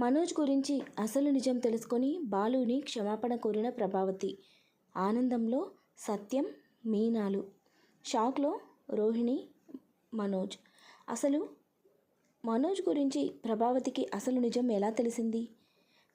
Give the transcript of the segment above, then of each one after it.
మనోజ్ గురించి అసలు నిజం తెలుసుకొని బాలుని క్షమాపణ కోరిన ప్రభావతి. ఆనందంలో సత్యం, మీనాలు. షాక్లో రోహిణి, మనోజ్. అసలు మనోజ్ గురించి ప్రభావతికి అసలు నిజం ఎలా తెలిసింది?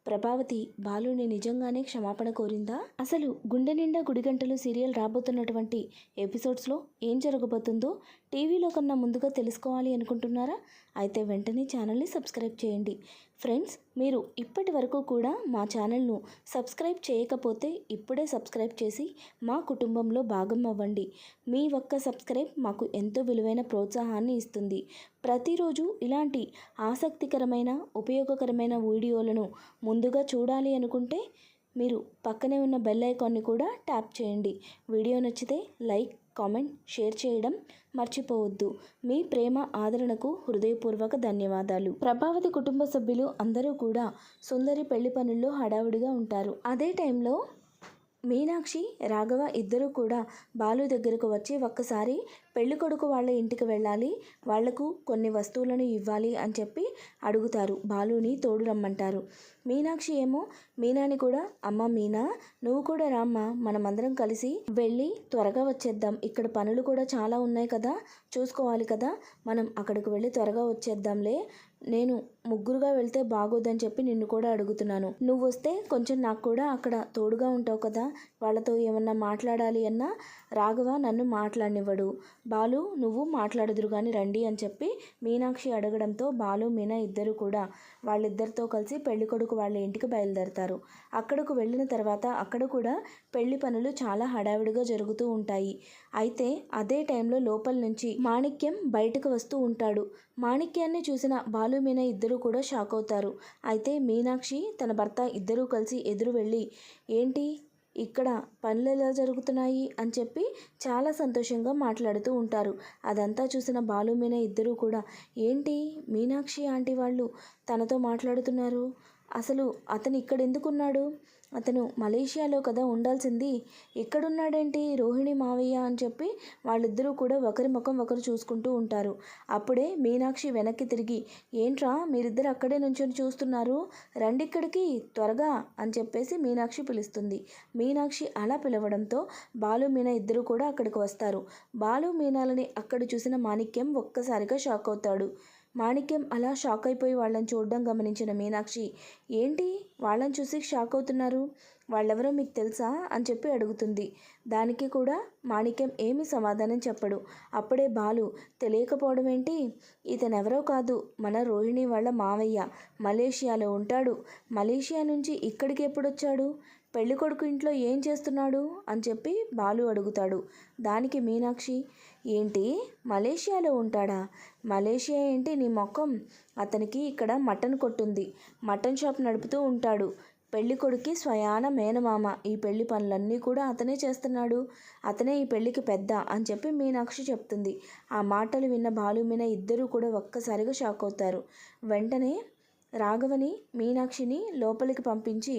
ప్రభావతి బాలుని నిజంగానే క్షమాపణ కోరిందా? అసలు గుండె నిండా గుడిగంటలు సీరియల్ రాబోతున్నటువంటి ఎపిసోడ్స్లో ఏం జరగబోతుందో టీవీలో కన్నా ముందుగా తెలుసుకోవాలి అనుకుంటున్నారా? అయితే వెంటనే ఛానల్ని సబ్స్క్రైబ్ చేయండి. ఫ్రెండ్స్, మీరు ఇప్పటి వరకు కూడా మా ఛానల్ను సబ్స్క్రైబ్ చేయకపోతే ఇప్పుడే సబ్స్క్రైబ్ చేసి మా కుటుంబంలో భాగం అవ్వండి. మీ ఒక్క సబ్స్క్రైబ్ మాకు ఎంతో విలువైన ప్రోత్సాహాన్ని ఇస్తుంది. ప్రతిరోజు ఇలాంటి ఆసక్తికరమైన, ఉపయోగకరమైన వీడియోలను ముందుగా చూడాలి అనుకుంటే మీరు పక్కనే ఉన్న బెల్ ఐకాన్ని కూడా ట్యాప్ చేయండి. వీడియో నచ్చితే లైక్, కామెంట్, షేర్ చేయడం మర్చిపోవద్దు. మీ ప్రేమ ఆదరణకు హృదయపూర్వక ధన్యవాదాలు. ప్రభావతి కుటుంబ సభ్యులు అందరూ కూడా సుందరి పెళ్లి పనుల్లో హడావుడిగా ఉంటారు. అదే టైంలో మీనాక్షి, రాఘవ ఇద్దరూ కూడా బాలు దగ్గరకు వచ్చి ఒక్కసారి పెళ్ళికొడుకు వాళ్ళ ఇంటికి వెళ్ళాలి, వాళ్లకు కొన్ని వస్తువులను ఇవ్వాలి అని చెప్పి అడుగుతారు. బాలుని తోడు రమ్మంటారు. మీనాక్షి ఏమో మీనాని కూడా, అమ్మ మీనా నువ్వు కూడా రామ్మా, మనమందరం కలిసి వెళ్ళి త్వరగా వచ్చేద్దాం, ఇక్కడ పనులు కూడా చాలా ఉన్నాయి కదా, చూసుకోవాలి కదా, మనం అక్కడికి వెళ్ళి త్వరగా వచ్చేద్దాంలే, నేను ముగ్గురుగా వెళ్తే బాగోదని చెప్పి నిన్ను కూడా అడుగుతున్నాను, నువ్వు వస్తే కొంచెం నాకు కూడా అక్కడ తోడుగా ఉంటావు కదా, వాళ్ళతో ఏమన్నా మాట్లాడాలి అన్నా రాఘవ నన్ను మాట్లాడనివ్వడు, బాలు నువ్వు మాట్లాడుదురు కానీ రండి అని చెప్పి మీనాక్షి అడగడంతో బాలు, మీనా ఇద్దరు కూడా వాళ్ళిద్దరితో కలిసి పెళ్ళికొడుకు వాళ్ళ ఇంటికి బయలుదేరతారు. అక్కడకు వెళ్ళిన తర్వాత అక్కడ కూడా పెళ్లి పనులు చాలా హడావిడిగా జరుగుతూ ఉంటాయి. అయితే అదే టైంలో లోపల నుంచి మాణిక్యం బయటకు వస్తూ ఉంటాడు. మాణిక్యాన్ని చూసిన బాలు, మీనా ఇద్దరు కూడా షాక్ అవుతారు. అయితే మీనాక్షి, తన భర్త ఇద్దరూ కలిసి ఎదురు వెళ్ళి, ఏంటి ఇక్కడ పనులు ఎలా జరుగుతున్నాయి అని చెప్పి చాలా సంతోషంగా మాట్లాడుతూ ఉంటారు. అదంతా చూసిన బాలు, మీనా ఇద్దరూ కూడా, ఏంటి మీనాక్షి ఆంటీ వాళ్ళు తనతో మాట్లాడుతున్నారు, అసలు అతను ఇక్కడ ఎందుకున్నాడు, అతను మలేషియాలో కదా ఉండాల్సింది, ఇక్కడున్నాడేంటి రోహిణి మావయ్య అని చెప్పి వాళ్ళిద్దరూ కూడా ఒకరి ముఖం ఒకరు చూసుకుంటూ ఉంటారు. అప్పుడే మీనాక్షి వెనక్కి తిరిగి, ఏంట్రా మీరిద్దరు అక్కడే నుంచొని చూస్తున్నారు, రండి ఇక్కడికి త్వరగా అని చెప్పేసి మీనాక్షి పిలుస్తుంది. మీనాక్షి అలా పిలవడంతో బాలు, మీనా ఇద్దరు కూడా అక్కడికి వస్తారు. బాలు, మీనాలని అక్కడ చూసిన మాణిక్యం ఒక్కసారిగా షాక్ అవుతాడు. మాణిక్యం అలా షాక్ అయిపోయి వాళ్ళని చూడడం గమనించిన మీనాక్షి, ఏంటి వాళ్ళని చూసి షాక్ అవుతున్నారు, వాళ్ళెవరో మీకు తెలుసా అని చెప్పి అడుగుతుంది. దానికి కూడా మాణిక్యం ఏమీ సమాధానం చెప్పడు. అప్పుడే బాలు, తెలియకపోవడం ఏంటి, ఇతనెవరో కాదు, మన రోహిణి వాళ్ళ మావయ్య, మలేషియాలో ఉంటాడు, మలేషియా నుంచి ఇక్కడికి ఎప్పుడొచ్చాడు, పెళ్ళికొడుకు ఇంట్లో ఏం చేస్తున్నాడు అని చెప్పి బాలు అడుగుతాడు. దానికి మీనాక్షి, ఏంటి మలేషియాలో ఉంటాడా, మలేషియా ఏంటి నీ మొఖం, అతనికి ఇక్కడ మటన్ కొట్టుంది, మటన్ షాప్ నడుపుతూ ఉంటాడు, పెళ్ళికొడుకి స్వయాన మేనమామ, ఈ పెళ్లి పనులన్నీ కూడా అతనే చేస్తున్నాడు, అతనే ఈ పెళ్ళికి పెద్ద అని చెప్పి మీనాక్షి చెప్తుంది. ఆ మాటలు విన్న బాలు, మీనా ఇద్దరూ కూడా ఒక్కసారిగా షాక్ అవుతారు. వెంటనే రాఘవని, మీనాక్షిని లోపలికి పంపించి,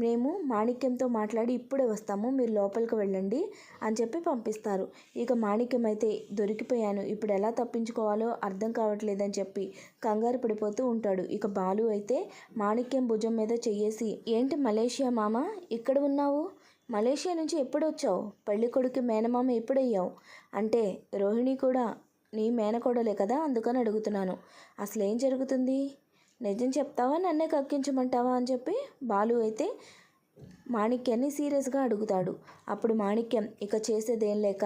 మేము మాణిక్యంతో మాట్లాడి ఇప్పుడే వస్తాము, మీరు లోపలికి వెళ్ళండి అని చెప్పి పంపిస్తారు. ఇక మాణిక్యం అయితే, దొరికిపోయాను, ఇప్పుడు ఎలా తప్పించుకోవాలో అర్థం కావట్లేదని చెప్పి కంగారు పడిపోతూ ఉంటాడు. ఇక బాలు అయితే మాణిక్యం భుజం మీద చెయ్యేసి, ఏంటి మలేషియా మామ ఇక్కడ ఉన్నావు, మలేషియా నుంచి ఎప్పుడు వచ్చావు, పెళ్ళికొడుకు మేనమామ ఎప్పుడయ్యావు, అంటే రోహిణి కూడా నీ మేనకోడలే కదా, అందుకని అడుగుతున్నాను, అసలు ఏం జరుగుతుంది, నిజం చెప్తావా నన్నే కక్కించమంటావా అని చెప్పి బాలు అయితే మాణిక్యాన్ని సీరియస్గా అడుగుతాడు. అప్పుడు మాణిక్యం ఇక చేసేదేం లేక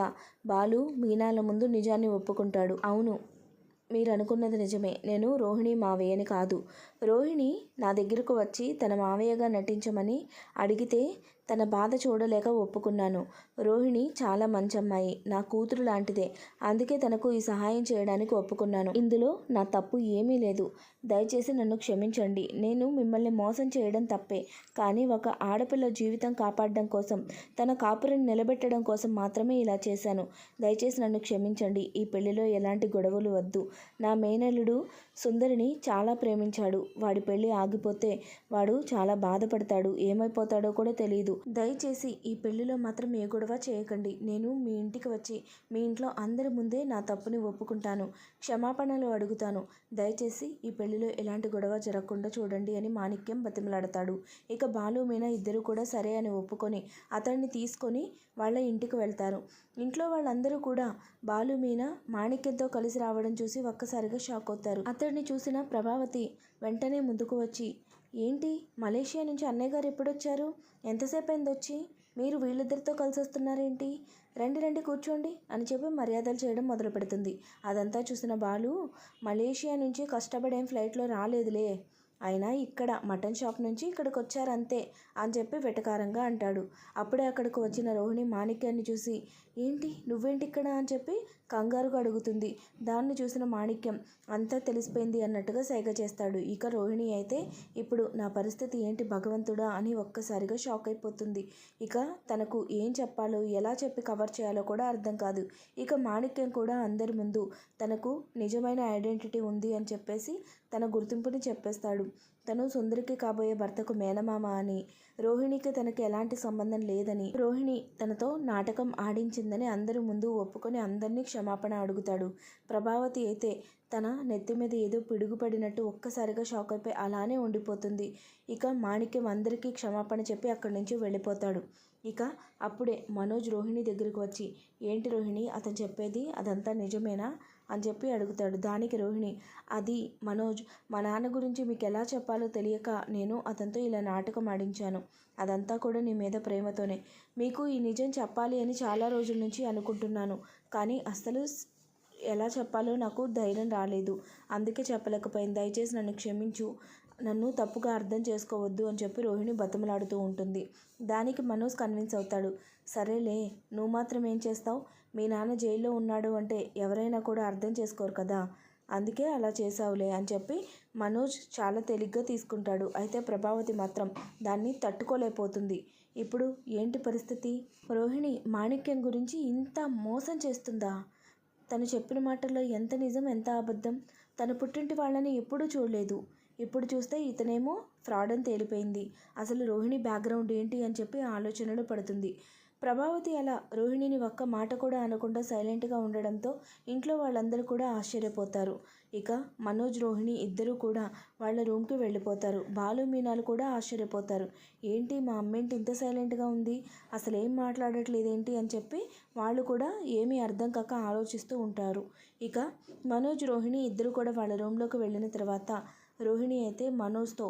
బాలు, మీనాల ముందు నిజాన్ని ఒప్పుకుంటాడు. అవును, మీరు అనుకున్నది నిజమే, నేను రోహిణి మావయ్యని కాదు, రోహిణి నా దగ్గరకు వచ్చి తన మావయ్యగా నటించమని అడిగితే తన బాధ చూడలేక ఒప్పుకున్నాను, రోహిణి చాలా మంచి అమ్మాయి, నా కూతురు లాంటిదే, అందుకే తనకు ఈ సహాయం చేయడానికి ఒప్పుకున్నాను, ఇందులో నా తప్పు ఏమీ లేదు, దయచేసి నన్ను క్షమించండి, నేను మిమ్మల్ని మోసం చేయడం తప్పే, కానీ ఒక ఆడపిల్ల జీవితం కాపాడడం కోసం, తన కాపురం నిలబెట్టడం కోసం మాత్రమే ఇలా చేశాను, దయచేసి నన్ను క్షమించండి, ఈ పెళ్లిలో ఎలాంటి గొడవలు వద్దు, నా మేనల్లుడు సుందరిని చాలా ప్రేమించాడు. వాడి పెళ్లి ఆగిపోతే వాడు చాలా బాధపడతాడు. ఏమైపోతాడో కూడా తెలియదు. దయచేసి ఈ పెళ్లిలో మాత్రం ఏ గొడవ చేయకండి. నేను మీ ఇంటికి వచ్చి మీ ఇంట్లో అందరి ముందే నా తప్పుని ఒప్పుకుంటాను. క్షమాపణలు అడుగుతాను. దయచేసి ఈ పెళ్లిలో ఎలాంటి గొడవ జరగకుండా చూడండి అని మాణిక్యం బతిమలాడతాడు. ఇక బాలు మీనా ఇద్దరు కూడా సరే అని ఒప్పుకొని అతన్ని తీసుకొని వాళ్ళ ఇంటికి వెళ్తారు. ఇంట్లో వాళ్ళందరూ కూడా బాలు మీనా మాణిక్యంతో కలిసి రావడం చూసి ఒక్కసారిగా షాక్ అవుతారు. అతడిని చూసిన ప్రభావతి వెంటనే ముందుకు వచ్చి, ఏంటి మలేషియా నుంచి అన్నయ్య గారు ఎప్పుడొచ్చారు? ఎంతసేపు అయింది వచ్చి? మీరు వీళ్ళిద్దరితో కలిసి వస్తున్నారేంటి? రండి రండి కూర్చోండి అని చెప్పి మర్యాదలు చేయడం మొదలు పెడుతుంది. అదంతా చూసిన బాలు, మలేషియా నుంచి కష్టపడేం ఫ్లైట్లో రాలేదులే, అయినా ఇక్కడ మటన్ షాప్ నుంచి ఇక్కడికి వచ్చారంతే అని చెప్పి వెటకారంగా అంటాడు. అప్పుడే అక్కడికి వచ్చిన రోహిణి మాణిక్యాన్ని చూసి, ఏంటి నువ్వేంటి ఇక్కడ అని చెప్పి కంగారుగా అడుగుతుంది. దాన్ని చూసిన మాణిక్యం అంతా తెలిసిపోయింది అన్నట్టుగా సైగ చేస్తాడు. ఇక రోహిణి అయితే ఇప్పుడు నా పరిస్థితి ఏంటి భగవంతుడా అని ఒక్కసారిగా షాక్ అయిపోతుంది. ఇక తనకు ఏం చెప్పాలో ఎలా చెప్పి కవర్ చేయాలో కూడా అర్థం కాదు. ఇక మాణిక్యం కూడా అందరి ముందు తనకు నిజమైన ఐడెంటిటీ ఉంది అని చెప్పేసి తన గుర్తింపుని చెప్పేస్తాడు. తను సుందరికి కాబోయే భర్తకు మేనమామ అని, రోహిణికి తనకి ఎలాంటి సంబంధం లేదని, రోహిణి తనతో నాటకం ఆడించిందని అందరి ముందు ఒప్పుకొని అందరినీ క్షమాపణ అడుగుతాడు. ప్రభావతి అయితే తన నెత్తి మీద ఏదో పిడుగుపడినట్టు ఒక్కసారిగా షాక్ అయిపోయి అలానే ఉండిపోతుంది. ఇక మాణిక్యం అందరికీ క్షమాపణ చెప్పి అక్కడి నుంచి వెళ్ళిపోతాడు. ఇక అప్పుడే మనోజ్ రోహిణి దగ్గరికి వచ్చి, ఏంటి రోహిణి అతను చెప్పేది అదంతా నిజమేనా అని చెప్పి అడుగుతాడు. దానికి రోహిణి, అది మనోజ్, మా నాన్న గురించి మీకు ఎలా చెప్పాలో తెలియక నేను అతనితో ఇలా నాటకం ఆడించాను. అదంతా కూడా నీ మీద ప్రేమతోనే. మీకు ఈ నిజం చెప్పాలి అని చాలా రోజుల నుంచి అనుకుంటున్నాను. కానీ అస్సలు ఎలా చెప్పాలో నాకు ధైర్యం రాలేదు. అందుకే చెప్పలేకపోయింది. దయచేసి నన్ను క్షమించు. నన్ను తప్పుగా అర్థం చేసుకోవద్దు అని చెప్పి రోహిణి బతిమలాడుతూ ఉంటుంది. దానికి మనోజ్ కన్విన్స్ అవుతాడు. సరేలే, నువ్వు మాత్రం ఏం చేస్తావు? మీ నాన్న జైల్లో ఉన్నాడు అంటే ఎవరైనా కూడా అర్థం చేసుకోరు కదా, అందుకే అలా చేసావులే అని చెప్పి మనోజ్ చాలా తేలిగ్గా తీసుకుంటాడు. అయితే ప్రభావతి మాత్రం దాన్ని తట్టుకోలేకపోతుంది. ఇప్పుడు ఏంటి పరిస్థితి? రోహిణి మాణిక్యం గురించి ఇంత మోసం చేస్తుందా? తను చెప్పిన మాటల్లో ఎంత నిజం ఎంత అబద్ధం? తన పుట్టింటి వాళ్ళని ఎప్పుడూ చూడలేదు. ఇప్పుడు చూస్తే ఇతనేమో ఫ్రాడ్ అని తేలిపోయింది. అసలు రోహిణి బ్యాక్గ్రౌండ్ ఏంటి అని చెప్పి ఆలోచనలో పడుతుంది. ప్రభావతి అలా రోహిణిని ఒక్క మాట కూడా అనకుండా సైలెంట్గా ఉండడంతో ఇంట్లో వాళ్ళందరూ కూడా ఆశ్చర్యపోతారు. ఇక మనోజ్ రోహిణి ఇద్దరూ కూడా వాళ్ళ రూమ్కి వెళ్ళిపోతారు. బాలు మీనాలు కూడా ఆశ్చర్యపోతారు. ఏంటి మా అమ్మేంటి ఇంత సైలెంట్గా ఉంది, అసలు ఏం మాట్లాడట్లేదేంటి అని చెప్పి వాళ్ళు కూడా ఏమీ అర్థం కాక ఆలోచిస్తూ ఉంటారు. ఇక మనోజ్ రోహిణి ఇద్దరు కూడా వాళ్ళ రూమ్లోకి వెళ్ళిన తర్వాత రోహిణి అయితే మనోజ్తో,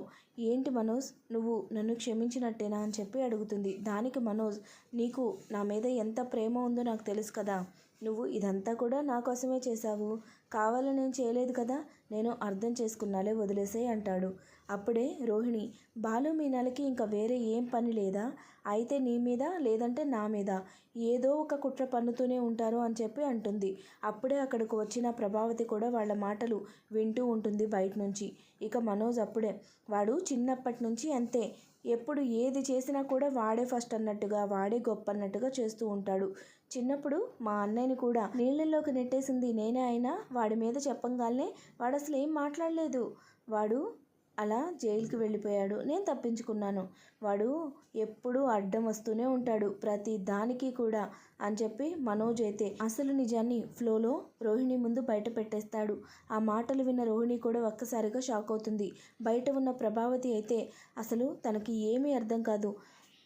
ఏంటి మనోజ్, నువ్వు నన్ను క్షమించినట్టేనా అని చెప్పి అడుగుతుంది. దానికి మనోజ్, నీకు నా మీద ఎంత ప్రేమ ఉందో నాకు తెలుసు కదా, నువ్వు ఇదంతా కూడా నా కోసమే చేశావు, కావాలని నేను చేయలేదు కదా, నేను అర్థం చేసుకున్నాలే, వదిలేసే అంటాడు. అప్పుడే రోహిణి, బాలు మీనాలకి ఇంకా వేరే ఏం పని లేదా? అయితే నీ మీద లేదంటే నా మీద ఏదో ఒక కుట్ర పన్నుతూనే ఉంటారు అని చెప్పి అంటుంది. అప్పుడే అక్కడికి వచ్చిన ప్రభావతి కూడా వాళ్ళ మాటలు వింటూ ఉంటుంది బయట నుంచి. ఇక మనోజ్ అప్పుడే, వాడు చిన్నప్పటి నుంచి అంతే, ఎప్పుడు ఏది చేసినా కూడా వాడే ఫస్ట్ అన్నట్టుగా, వాడే గొప్ప అన్నట్టుగా చేస్తూ ఉంటాడు. చిన్నప్పుడు మా అన్నయ్యని కూడా నీళ్ళల్లోకి నెట్టేసింది నేనే అయినా వాడి మీద చెప్పంగానే వాడు అసలు ఏం మాట్లాడలేదు. వాడు అలా జైలుకి వెళ్ళిపోయాడు, నేను తప్పించుకున్నాను. వాడు ఎప్పుడూ అడ్డం వస్తూనే ఉంటాడు ప్రతి దానికి కూడా అని చెప్పి మనోజ్ అయితే అసలు నిజాన్ని ఫ్లోలో రోహిణి ముందు బయట పెట్టేస్తాడు. ఆ మాటలు విన్న రోహిణి కూడా ఒక్కసారిగా షాక్ అవుతుంది. బయట ఉన్న ప్రభావతి అయితే అసలు తనకి ఏమీ అర్థం కాదు.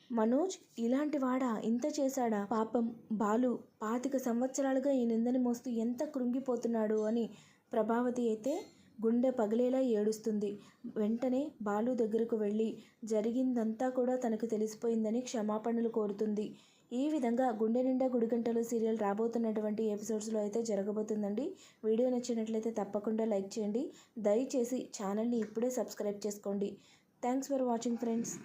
మనోజ్ ఇలాంటి వాడా, ఇంత చేశాడా, పాపం బాలు 25 సంవత్సరాలుగా ఈ నిందని మోస్తూ ఎంత కృంగిపోతున్నాడు అని ప్రభావతి అయితే గుండె పగిలేలా ఏడుస్తుంది. వెంటనే బాలు దగ్గరకు వెళ్ళి జరిగిందంతా కూడా తనకు తెలిసిపోయిందని క్షమాపణలు కోరుతుంది. ఈ విధంగా గుండె నిండా గుడిగంటలు సీరియల్ రాబోతున్నటువంటి ఎపిసోడ్స్లో అయితే జరగబోతుందండి. వీడియో నచ్చినట్లయితే తప్పకుండా లైక్ చేయండి. దయచేసి ఛానల్ని ఇప్పుడే సబ్స్క్రైబ్ చేసుకోండి. Thanks for watching friends.